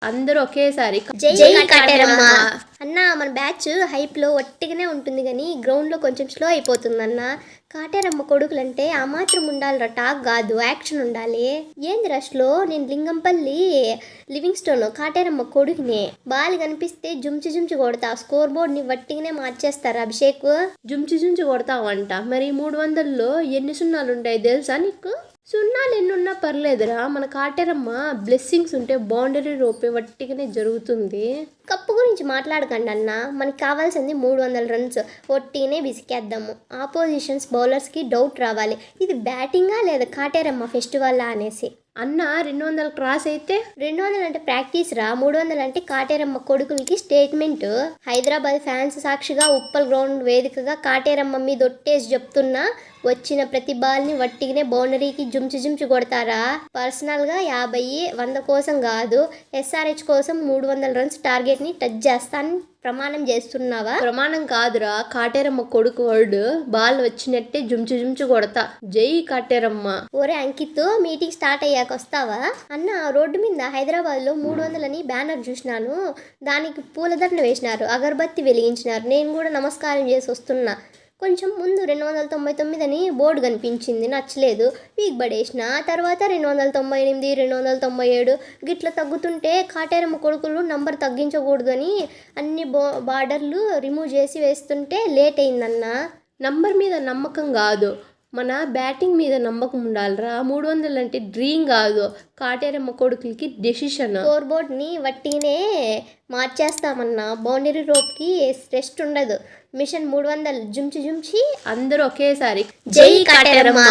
అందరూ ఒకేసారి జై కాటేరమ్మ అన్న. మన బ్యాచ్ హైప్లో ఒట్టిగానే ఉంటుంది కానీ గ్రౌండ్లో కొంచెం స్లో అయిపోతుంది అన్న. కాటేరమ్మ కొడుకులంటే ఆ మాత్రం ఉండాలిరా, టాక్ కాదు యాక్షన్ ఉండాలి. ఏంది రష్లో నేను లింగంపల్లి లివింగ్ స్టోన్ కాటేరమ్మ కొడుకునే. బాల్ కనిపిస్తే జుంచి జుంచి కొడతా, స్కోర్ బోర్డ్ని వట్టిగానే మార్చేస్తారు అభిషేక్. జుంచి జుంచి కొడతావంట. మరి 300లో ఎన్ని సున్నాలు ఉంటాయి తెలుసా నీకు? సున్నాలు ఎన్నున్నా పర్లేదురా, మన కాటేరమ్మ బ్లెస్సింగ్స్ ఉంటే బౌండరీ రోపే వట్టిగానే జరుగుతుంది. కప్పు గురించి మాట్లాడకండి అన్న, మనకి కావాల్సింది 300 రన్స్. ఒట్టినే బిసికేద్దాము. ఆపోజిషన్స్ బౌలర్స్కి డౌట్ రావాలి, ఇది బ్యాటింగా లేదా కాటేరమ్మ ఫెస్టివల్లా అనేసి. అన్న 200 క్రాస్ అయితే 200 అంటే ప్రాక్టీస్ రా, 300 అంటే కాటేరమ్మ కొడుకులకి స్టేట్మెంట్. హైదరాబాద్ ఫ్యాన్స్ సాక్షిగా ఉప్పల్ గ్రౌండ్ వేదికగా కాటేరమ్మ మీద ఒట్టేసి చెప్తున్నా, వచ్చిన ప్రతి బాల్ని వట్టిగానే బౌండరీకి జుంచి జుంచి కొడతారా. పర్సనల్గా 50, 100 కోసం కాదు, SRH కోసం 300 రన్స్ టార్గెట్ని టచ్ చేస్తాను ప్రమాణం చేస్తున్నావా? ప్రమాణం కాదురా, కాటేరమ్మ కొడుకు వర్డ్. బాల్ వచ్చినట్టే జుంచు జుంచు కొడతా. జై కాటేరమ్మ. ఒరే అంకిత్, మీటింగ్ స్టార్ట్ అయ్యాక వస్తావా అన్న? రోడ్డు మీద హైదరాబాద్లో 300 బ్యానర్ చూసినాను, దానికి పూలదండ వేసినారు, అగరబత్తి వెలిగించినారు. నేను కూడా నమస్కారం చేసి వస్తున్నా. కొంచెం ముందు 299 బోర్డు కనిపించింది, నచ్చలేదు, వీక్ పడేసిన. తర్వాత 298, 297 గిట్ల తగ్గుతుంటే కాటేరమ్మ కొడుకులు నంబర్ తగ్గించకూడదు అని అన్ని బార్డర్లు రిమూవ్ చేసి వేస్తుంటే లేట్ అయిందన్న. నంబర్ మీద నమ్మకం కాదు, మన బ్యాటింగ్ మీద నమ్మకం ఉండాలిరా. 300 అంటే డ్రీమ్ కాదు, కాటేరమ్మ కొడుకులకి డెసిషన్. స్కోర్ బోర్డ్ని వట్టినే మార్చేస్తామన్నా, బౌండరీ రోప్కి రెస్ట్ ఉండదు. మిషన్ 300 జుంచి జుంచి అందరూ ఒకేసారి జై కాటేరమ్మ.